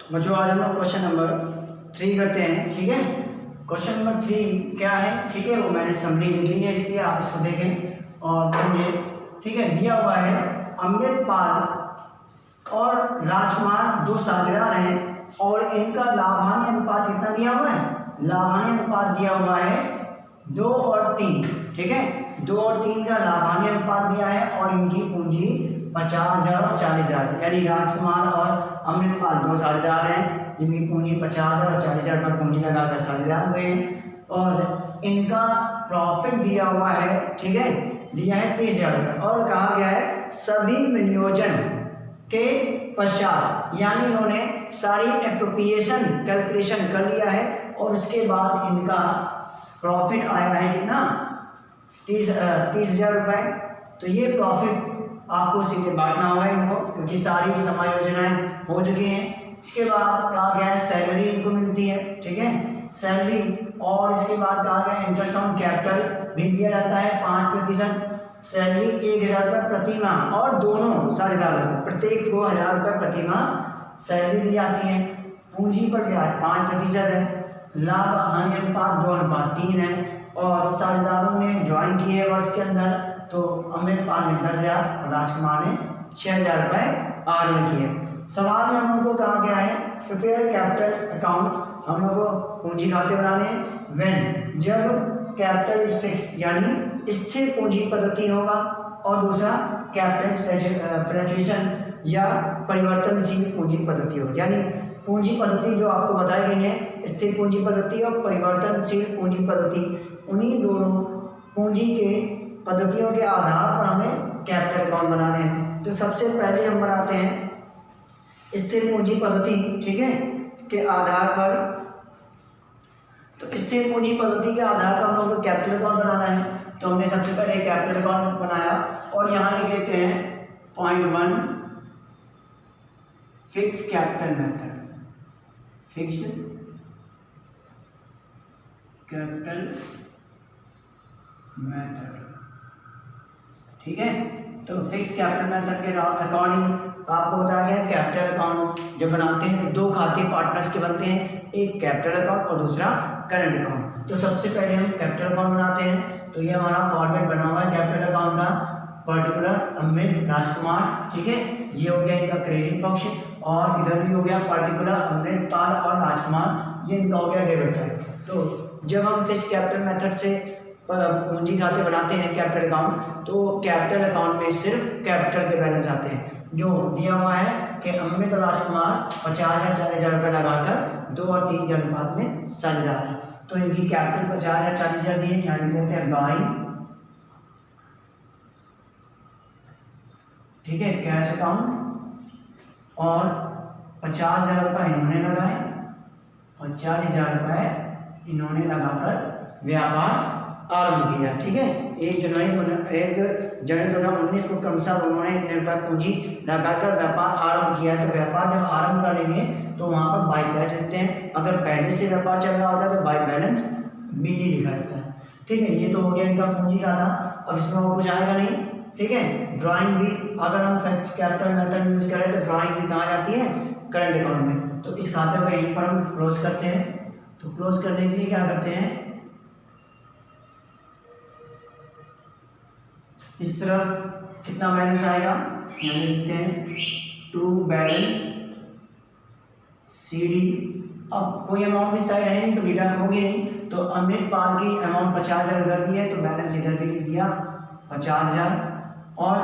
बच्चों आज हम लोग क्वेश्चन नंबर 3 करते हैं। ठीक है, क्वेश्चन नंबर 3 क्या है? ठीक है, वो मैंने समरी लिख ली है, इसलिए आप इसको देखें और समझे। ठीक है, दिया हुआ है अमृतपाल और राजकुमार दो साझेदार हैं और इनका लाभांश अनुपात कितना दिया हुआ है? लाभांश अनुपात दिया हुआ है 2 और 3। ठीक है, 2 और 3 का लाभांश अनुपात दिया है और इनकी पूंजी 50,000 और 40,000, यानी राजकुमार और अमृतपाल दो साझेदार हैं जिनकी पूंजी 50,000 और 40,000 पर पूंजी लगाकर साझेदार हुए हैं और इनका प्रॉफिट दिया हुआ है। ठीक है, दिया है 30,000 रुपये और कहा गया है सभी विनियोजन के पश्चात, यानी इन्होंने सारी एप्रोप्रिएशन कैलकुलेशन कर लिया है और उसके बाद इनका प्रॉफिट आया है कितना? 30,000 रुपये। तो ये प्रॉफिट आपको सीधे बांटना होगा इनको, क्योंकि सारी समायोजनाएं हो चुकी हैं। इसके बाद कहा गया है सैलरी इनको मिलती है। ठीक है, सैलरी, और इसके बाद कहा गया इंटरेस्ट ऑन कैपिटल भी दिया जाता है 5%। सैलरी 1,000 रुपये प्रति माह और दोनों साझेदारों को प्रत्येक को 1,000 रुपये प्रति माह सैलरी दी जाती है। पूंजी पर ब्याज 5% है। लाभ हानि अनुपात 2:3 है और साझेदारों ने ज्वाइन की है वर्ष के अंदर, तो अमृतपाल ने 10,000 और राजकुमार ने 6,000 रुपये अर्न किए। सवाल में हम लोग को कहा गया है प्रिपेयर कैपिटल अकाउंट, हम लोग को पूंजी खाते बनाने हैं व्हेन, जब कैपिटल इज फिक्स यानी स्थिर पूंजी पद्धति होगा, और दूसरा कैपिटल फ्लक्चुएशन या परिवर्तनशील पूंजी पद्धति होगी। यानी पूंजी पद्धति जो आपको बताई गई है, स्थिर पूंजी पद्धति और परिवर्तनशील पूंजी पद्धति, उन्हीं दोनों पूंजी के पद्धतियों के आधार पर हमें कैपिटल अकाउंट बनाने हैं। तो सबसे पहले हम बनाते हैं स्थिर पूंजी पद्धति। ठीक है, के आधार पर, तो स्थिर पूंजी पद्धति के आधार पर हम लोग को कैपिटल अकाउंट बनाना है। तो हमने सबसे पहले कैपिटल अकाउंट बनाया और यहाँ लिख लेते हैं point 1 fix capital method, fixed capital method. ठीक है, तो फिक्स कैपिटल मेथड के अकॉर्डिंग आपको बताया गया कैपिटल अकाउंट जब बनाते हैं तो दो खाते पार्टनर्स के बनते हैं, एक कैपिटल अकाउंट और दूसरा करंट अकाउंट। तो सबसे पहले हम कैपिटल अकाउंट बनाते हैं। तो ये हमारा फॉर्मेट बना हुआ है कैपिटल अकाउंट का, पर्टिकुलर अमृत राजकुमार। ठीक है, ये हो गया इनका क्रेडिट पक्ष और इधर भी हो गया पर्टिकुलर अमृतपाल और राजकुमार, ये इनका हो गया डेबिट साइड। तो जब हम फिक्स कैपिटल मेथड से पूंजी खाते बनाते हैं कैपिटल अकाउंट, तो कैपिटल अकाउंट में सिर्फ कैपिटल के बैलेंस आते हैं जो दिया हुआ है कि अमृत और राजकुमार 50,000 40,000 रुपये लगाकर 2 और 3 के अनुपात में साझेदार है। तो इनकी कैपिटल 50,000 40,000 दी है, यानी कहते हैं बाई, ठीक है, कैश अकाउंट, और 50,000 रुपये इन्होंने लगाए और 40,000 रुपये इन्होंने लगाकर व्यापार आरंभ किया। ठीक है, 1 जनवरी 2019 को क्रमशः उन्होंने इतने रुपये पूंजी लगाकर व्यापार आरंभ किया। तो व्यापार जब आरंभ करेंगे तो वहाँ पर बाई कैश लिखते हैं, अगर पहले से व्यापार चल रहा होता है तो बाई बैलेंस बीडी लिखा जाता है। ठीक है, ये तो हो गया इनका पूंजी खाता। अब इसमें और कुछ आएगा नहीं। ठीक है, ड्राइंग भी अगर हम कैपिटल मेथड यूज करें तो ड्राइंग भी कहाँ जाती है? करंट अकाउंट में। तो इस खाते को यहीं पर हम क्लोज करते हैं। तो क्लोज करने के लिए क्या करते हैं, इस तरफ कितना बैलेंस आएगा, यहाँ लिखते हैं टू बैलेंस CD। अब कोई अमाउंट इस साइड है नहीं तो डिडक्ट होगी नहीं, तो अमृतपाल की अमाउंट 50,000 इधर भी है तो बैलेंस इधर भी लिख दिया 50,000, और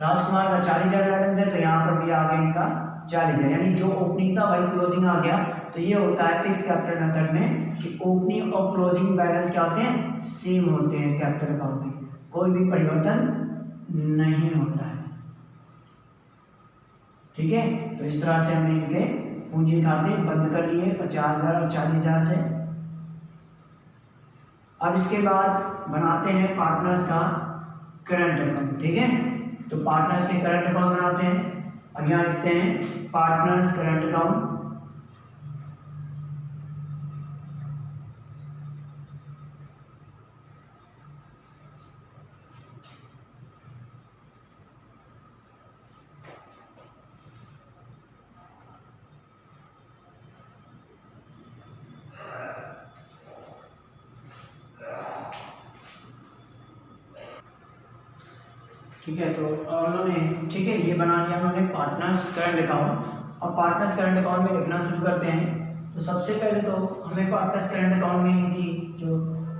राजकुमार का 40,000 बैलेंस है तो यहाँ पर भी आ गया इनका 40,000, यानी जो ओपनिंग था वही क्लोजिंग आ गया। तो ये होता है फिक्स कैपिटल मेथड में कि ओपनिंग और क्लोजिंग बैलेंस क्या होते हैं? सेम होते हैं कैपिटल अकाउंट में, कोई भी परिवर्तन नहीं होता है। ठीक है, तो इस तरह से हमने इनके पूंजी खाते बंद कर लिए 50,000 और 40,000 से। अब इसके बाद बनाते हैं पार्टनर्स का करंट अकाउंट। ठीक है, तो पार्टनर्स के करंट अकाउंट बनाते हैं। अब यहाँ लिखते हैं पार्टनर्स करंट अकाउंट। ठीक है, तो उन्होंने ठीक है ये बना लिया उन्होंने पार्टनर्स करंट अकाउंट। और पार्टनर्स करंट अकाउंट में लिखना शुरू करते हैं। तो सबसे पहले तो हमें पार्टनर्स करंट अकाउंट में इनकी जो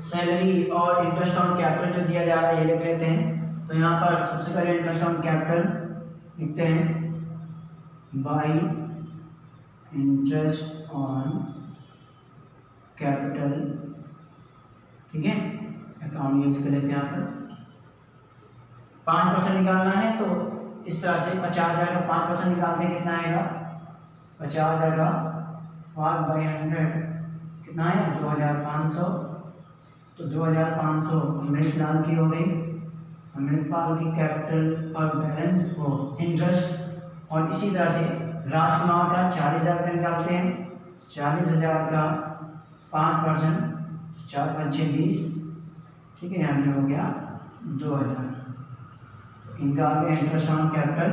सैलरी और इंटरेस्ट ऑन कैपिटल जो दिया जा रहा है ये लिख लेते हैं। तो यहाँ पर सबसे पहले इंटरेस्ट ऑन कैपिटल लिखते हैं, बाई इंटरेस्ट ऑन कैपिटल, ठीक है, अकाउंट यूज कर लेते हैं। यहाँ पर 5% निकालना है तो इस तरह से 50,000 का 5% निकालते हैं, कितना आएगा 50,000 का 5/100 कितना है 2,500। तो 2,500 अमृतलाल की हो गई, अमृतपाल की कैपिटल पर बैलेंस वो इंटरेस्ट। और इसी तरह से राजकुमार का 40,000 का निकालते हैं, 40,000 का 5%, 4×5 = 20, ठीक है, यानी हो गया 2,000। इनका आ गया इंटरेस्ट ऑन कैपिटल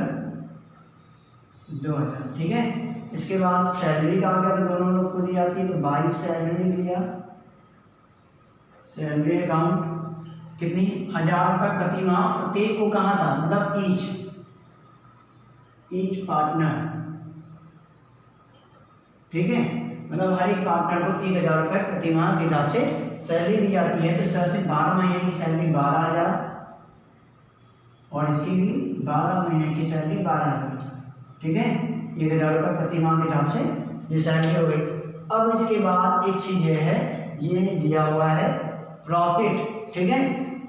2,000, ठीक है। इसके बाद सैलरी का आ गया, तो दोनों लोग को दी जाती है, तो 22 सैलरी लिख लिया। सैलरी अकाउंट कितनी 1,000 रुपये प्रति माह, प्रत्येक को कहा था, मतलब ईच पार्टनर, ठीक है, मतलब हर एक पार्टनर को 1,000 रुपये प्रति माह के हिसाब से सैलरी दी जाती है। तो इस तरह से 12 महीने की सैलरी 12,000 और इसकी भी 12 महीने की सैलरी 12,000, ठीक है, 1,000 रुपये प्रति माह के हिसाब से ये सैलरी हो गई। अब इसके बाद एक चीज ये है, ये दिया हुआ है प्रॉफिट, ठीक है,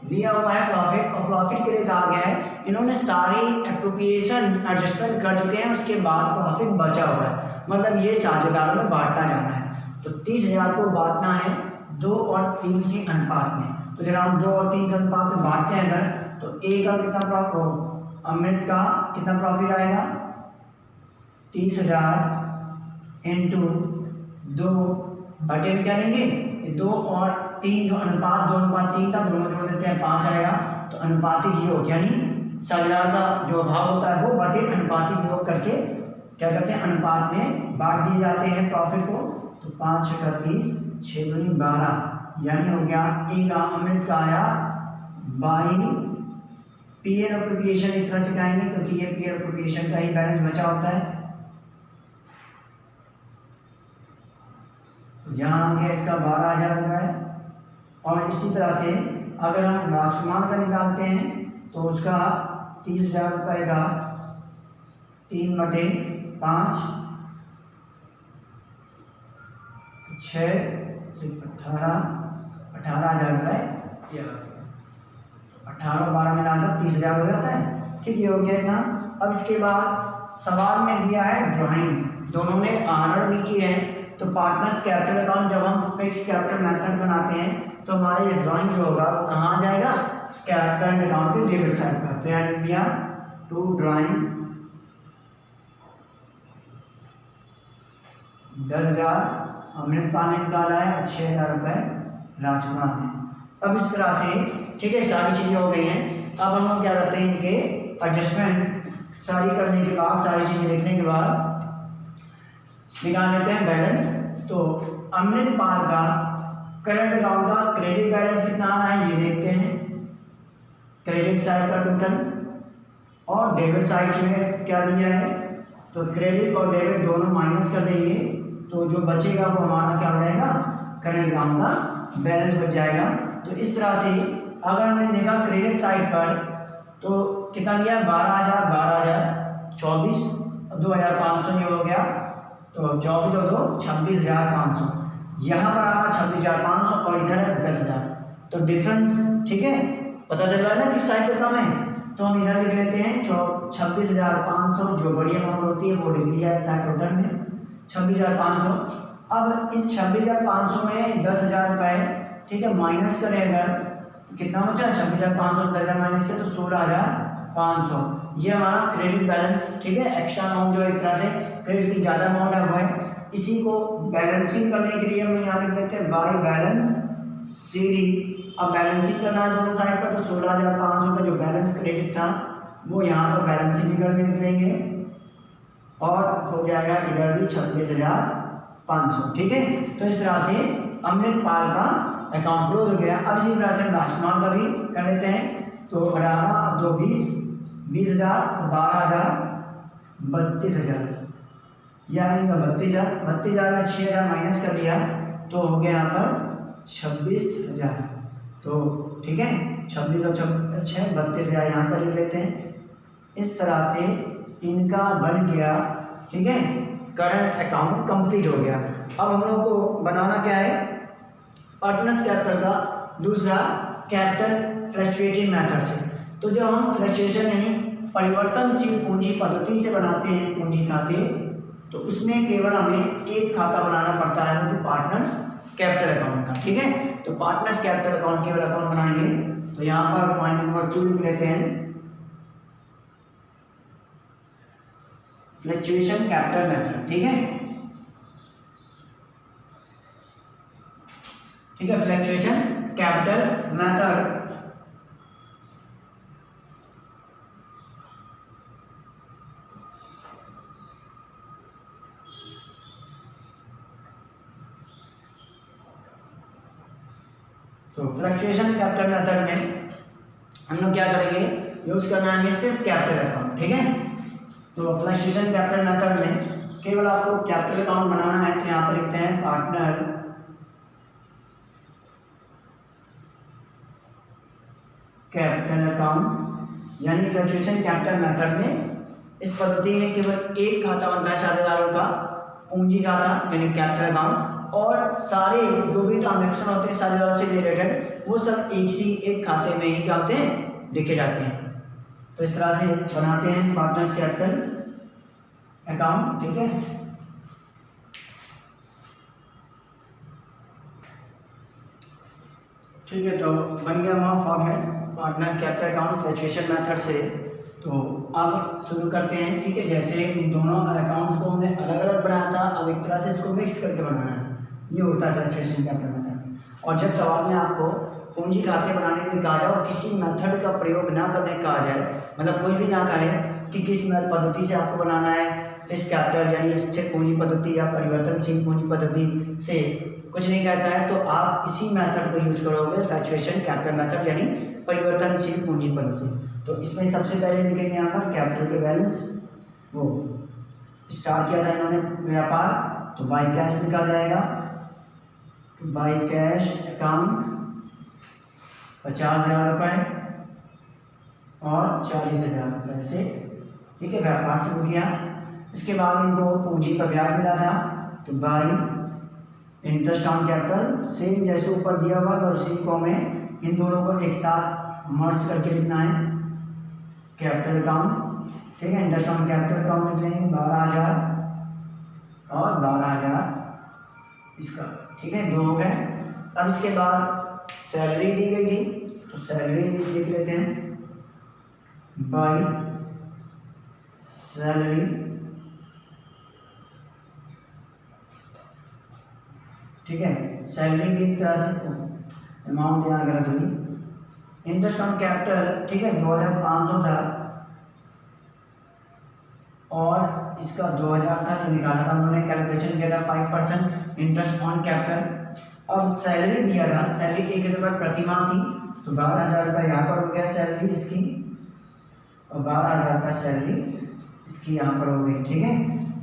दिया हुआ है प्रॉफिट। और प्रॉफिट के लिए कहा गया है इन्होंने सारी एप्रोप्रिएशन एडजस्टमेंट कर चुके हैं, उसके बाद प्रॉफिट बचा हुआ है, मतलब ये साझेदारों में बांटना जाना है। तो 30,000 को बांटना है 2 और 3 के अनुपात में। तो जब हम 2 और 3 के अनुपात में बांटते हैं अगर, तो ए का कितना प्रॉफिट, अमृत का कितना प्रॉफिट आएगा 30,000 इंटू 2 बटे में क्या लेंगे 2 और 3 जो अनुपात 2:3 था, दोनों जोड़ देते हैं 5 आएगा। तो अनुपातिक योग यानी साझेदार का जो भाग होता है वो बटे अनुपातिक योग करके क्या करते हैं अनुपात में बांट दिए जाते हैं प्रॉफिट को। तो 5 × 30 6 × 12 यानी हो गया ए का अमृत का आया बाई पीएल एप्रोप्रिएशन एक तरह से कहेंगे, क्योंकि ये पीएल एप्रोप्रिएशन का ही बैलेंस बचा होता है। तो यहाँ आ गया इसका 12,000 रुपये। और इसी तरह से अगर हम राजकुमार का निकालते हैं तो उसका 30,000 रुपये का 3/5 6 18,000 रुपये, 18 12 मिलाकर 30,000 हो जाता है, ठीक, ये हो गया इतना। अब इसके बाद सवाल में दिया है ड्राइंग, दोनों ने आहरण भी किए हैं। तो पार्टनर्स कैपिटल अकाउंट जब हम फिक्स कैपिटल मेथड बनाते हैं तो हमारा ये ड्राइंग जो होगा वो कहाँ आ जाएगा करंट अकाउंट के डेबिट साइड पर। तो यहाँ लिख दिया टू ड्राइंग 10,000 अमृतपाल ने निकाला है और 6,000 रुपये राजकुमार ने। अब इस तरह से ठीक है सारी चीज़ें हो गई हैं। अब हम लोग क्या करते हैं इनके एडजस्टमेंट सारी करने के बाद, सारी चीज़ें लिखने के बाद निकाल लेते हैं बैलेंस। तो अमृतपाल का करंट अकाउंट का क्रेडिट बैलेंस कितना आ रहा है ये देखते हैं, क्रेडिट साइड का टोटल और डेबिट साइड में क्या दिया है। तो क्रेडिट और डेबिट दोनों माइनस कर देंगे तो जो बचेगा वो हमारा क्या हो जाएगा करंट अकाउंट का बैलेंस बच जाएगा। तो इस तरह से अगर हमने देखा क्रेडिट साइड पर तो कितना दिया 12,000 12,000 24 2,500 ये हो गया। तो 24 और 2 26,500, यहाँ पर आना 26,500 और इधर है 10,000। तो डिफरेंस ठीक है पता चल रहा है ना किस साइड पे कम है। तो हम इधर लिख लेते हैं 26,500 जो बड़ी अमाउंट होती है वो लिख लिया है टोटल में 26,500। अब इस 26,500 में 10,000 रुपये ठीक है माइनस करें अगर कितना बचा 26,500 10,000 माइनस किया तो 16,500। ये हमारा क्रेडिट बैलेंस ठीक है एक्स्ट्रा अमाउंट जो एक तरह से क्रेडिट की ज़्यादा अमाउंट है वो है। इसी को बैलेंसिंग करने के लिए हम यहाँ लिख लेते हैं बाय बैलेंस CD। अब बैलेंसिंग करना है दोनों साइड पर तो 16,500 का जो बैलेंस क्रेडिट था वो यहाँ पर बैलेंसिंग फिगर में लिख लेंगे और हो जाएगा इधर भी 26,500 ठीक है। तो इस तरह से अमृतपाल का अकाउंट क्लोज हो गया। अब इसी तरह से हम राजकुमार का भी कर लेते हैं। तो 18 2 20 20,000, 12,000, 32,000, या इनका 32,000, 32,000 में 6,000 माइनस कर दिया तो हो गया यहाँ पर 26,000। तो ठीक है, 26 और 6 32,000 यहाँ पर लिख लेते हैं। इस तरह से इनका बन गया, ठीक है, करंट अकाउंट कंप्लीट हो गया। अब हम लोगों को बनाना क्या है, पार्टनर्स कैपिटल का दूसरा कैपिटल फ्लक्चुएटिंग मेथड से। तो जब हम फ्लक्चुएशन यानी परिवर्तनशील पूंजी पद्धति से बनाते हैं पूंजी खाते, तो उसमें केवल हमें एक खाता बनाना पड़ता है, वो भी पार्टनर्स कैपिटल अकाउंट का। ठीक है, तो पार्टनर्स कैपिटल अकाउंट केवल अकाउंट बनाएंगे। तो यहाँ पर पॉइंट नंबर 2 लिख लेते हैं, फ्लक्चुएशन कैपिटल मेथड। ठीक है, ठीक है, फ्लक्चुएशन कैपिटल मेथड। तो फ्लक्चुएशन कैपिटल मेथड में हम लोग क्या करेंगे, यूज करना है हमें सिर्फ कैपिटल अकाउंट। ठीक है, तो फ्लक्चुएशन कैपिटल मेथड में केवल आपको कैपिटल अकाउंट बनाना है। तो यहाँ पर लिखते हैं पार्टनर कैपिटल अकाउंट, यानी फ्लक्चुएशन कैपिटल मेथड में इस पद्धति में केवल एक खाता बनता है साझेदारों का, पूंजी खाता यानी कैपिटल अकाउंट, और सारे जो भी ट्रांजैक्शन होते हैं साझेदारों से रिलेटेड वो सब एक खाते में ही क्या होते हैं, लिखे जाते हैं। तो इस तरह से बनाते हैं पार्टनर्स कैपिटल अकाउंट। ठीक है, ठीक है, तो बन गया हमारा format partners capital account fluctuation method से। तो अब शुरू करते हैं। ठीक है, जैसे इन दोनों अकाउंट्स को हमने अलग अलग बनाया था, अब एक तरह से इसको मिक्स करके बनाना है, ये होता है फ्लक्चुएशन कैपिटल मेथड। और जब सवाल में आपको पूंजी खाते बनाने के लिए कहा जाए और किसी मेथड का प्रयोग ना करने कहा जाए, मतलब कोई भी ना कहे कि किस पद्धति से आपको बनाना है, फिक्स्ड कैपिटल यानी स्थिर पूंजी पद्धति या परिवर्तनशील पूंजी पद्धति से कुछ नहीं कहता है, तो आप इसी मेथड को यूज करोगे, फ्लक्चुएशन कैपिटल मेथड यानी परिवर्तनशील पूंजी पद्धति। तो इसमें सबसे पहले लिखेंगे यहाँ पर कैपिटल के बैलेंस, वो स्टार्ट किया था इन्होंने व्यापार, तो बाई कैश लिखा जाएगा, तो बाई कैश अकाउंट 50,000 रुपये और 40,000 रुपये से, ठीक है, व्यापार शुरू किया। इसके बाद इनको पूंजी पर ब्याज मिला था, तो by interest on capital, same जैसे ऊपर दिया हुआ तो उसी को हमें इन दोनों को एक साथ मर्ज करके लिखना है, कैपिटल अकाउंट। ठीक है, इंटरेस्ट ऑन कैपिटल अकाउंट लिख लेंगे 12,000 और 12,000 इसका। ठीक है, 2 हो गए। अब इसके बाद सैलरी दी गई थी, तो सैलरी लिख लेते हैं बाई सैलरी। ठीक है, सैलरी की तरह से अमाउंट यहाँ गलत हुई। इंटरेस्ट ऑन कैपिटल, ठीक है, 2,500 था और इसका 2,000 था जो निकाला था उन्होंने, कैलकुलेशन किया था 5% इंटरेस्ट ऑन कैपिटल। अब सैलरी दिया था, सैलरी 1,000 रुपये प्रति माह थी, तो 12,000 रुपये यहाँ पर हो गया सैलरी इसकी, और 12,000 रुपये सैलरी इसकी यहाँ पर हो गई। ठीक है,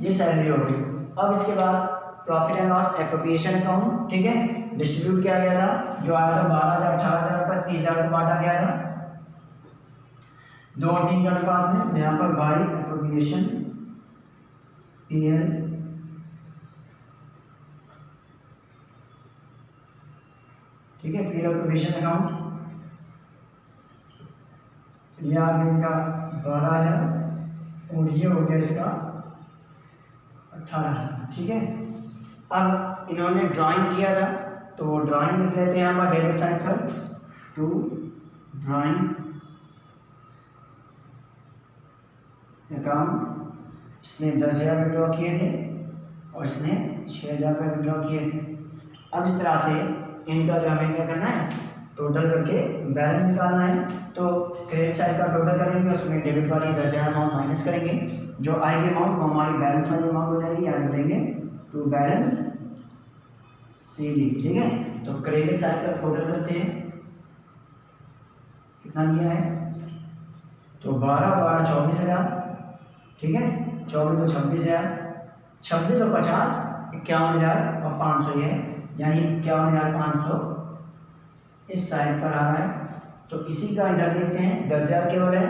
ये सैलरी हो गई। अब इसके बाद profit and loss appropriation account, ठीक है, डिस्ट्रीब्यूट किया गया था, जो आया था 12,000, 18,000 रुपये 30,000 को बांटा गया था 2 और 3 के अनुपात में। यहाँ पर बाई एप्रोप्रिएशन PL, ठीक है, PL एप्रोप्रिएशन अकाउंट, ये आ गया इनका 12,000 और ये हो गया इसका 18,000। ठीक है, अब इन्होंने ड्राइंग किया था, तो वो ड्राइंग लिख लेते हैं यहाँ पर डेबिट साइड पर, टू ड्राइंग अकाउंट। इसने 10,000 विड्रॉ किए थे और इसने 6,000 रुपये विड्रॉ किए थे। अब इस तरह से इनका जो हमें क्या करना है, टोटल करके बैलेंस निकालना है। तो क्रेडिट साइड का टोटल करेंगे, उसमें डेबिट वाली 10,000 अमाउंट माइनस करेंगे, जो आएगी अमाउंट वो हमारी बैलेंस वाली अमाउंट हो जाएगी, याद रखेंगे टू बैलेंस CD। ठीक है, तो क्रेडिट साइड का टोटल करते हैं, कितना दिया है तो 12 ठीक है, 24 तो 26,000, 26 और 50 51,500 ये, यानी 51,500 इस साइड पर आ रहा है। तो इसी का इधर देखते हैं 10,000 केवल है,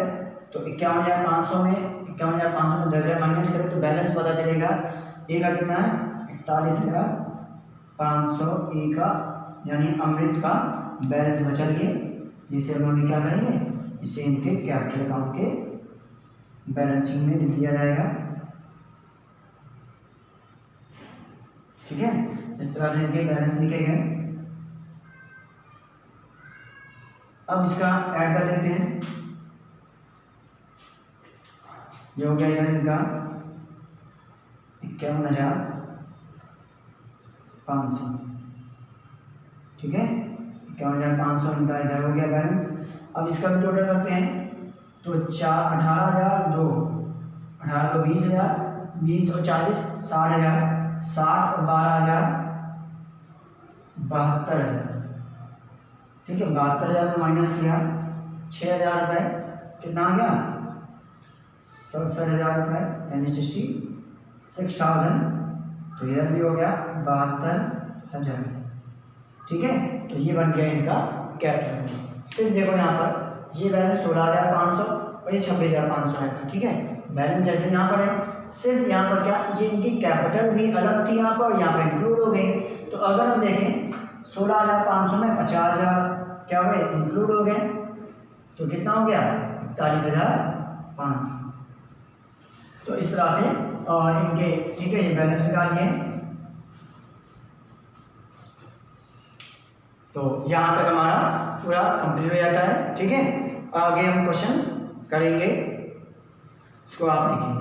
तो 51,500 में 10,000 माइनस करें तो बैलेंस पता चलेगा। ए का कितना है 41,500 ए का, यानी अमृत का बैलेंस बचा लिए, जिसे हम लोग क्या करेंगे, इसे इनके कैपिटल अकाउंट के बैलेंसिंग में लिख दिया जाएगा। ठीक है, इस तरह से इनके बैलेंस लिखे गए। अब इसका ऐड कर लेते हैं। ये हो गया इधर इनका 51,500, ठीक है, 51,500 इनका इधर हो गया बैलेंस। अब इसका भी टोटल करते हैं, तो 18,002, 18 तो 20,000, 20 और 40 60,000, 60 और 12,000 72,000, ठीक है। 72,000 में माइनस किया 6,000 रुपये, कितना आ गया 67,000 रुपये, यानी 66,000। तो इधर भी हो गया 72,000, ठीक है। तो ये बन गया इनका कैपिटल। सिर्फ देखो यहाँ पर ये बैलेंस 16,500 और ये 26,500 आया था, ठीक है। बैलेंस जैसे यहाँ पर है, सिर्फ यहाँ पर क्या, ये इनकी कैपिटल भी अलग थी यहाँ पर, यहाँ पर इंक्लूड हो गई। तो अगर हम देखें 16,500 में 50,000 क्या हुए इंक्लूड हो गए, तो कितना हो गया 41,500। तो इस तरह से और इनके, ठीक है, ये बैलेंस निकालिए। तो यहाँ तक हमारा पूरा कंप्लीट हो जाता है, ठीक है। आगे हम क्वेश्चंस करेंगे, इसको आप देखिए।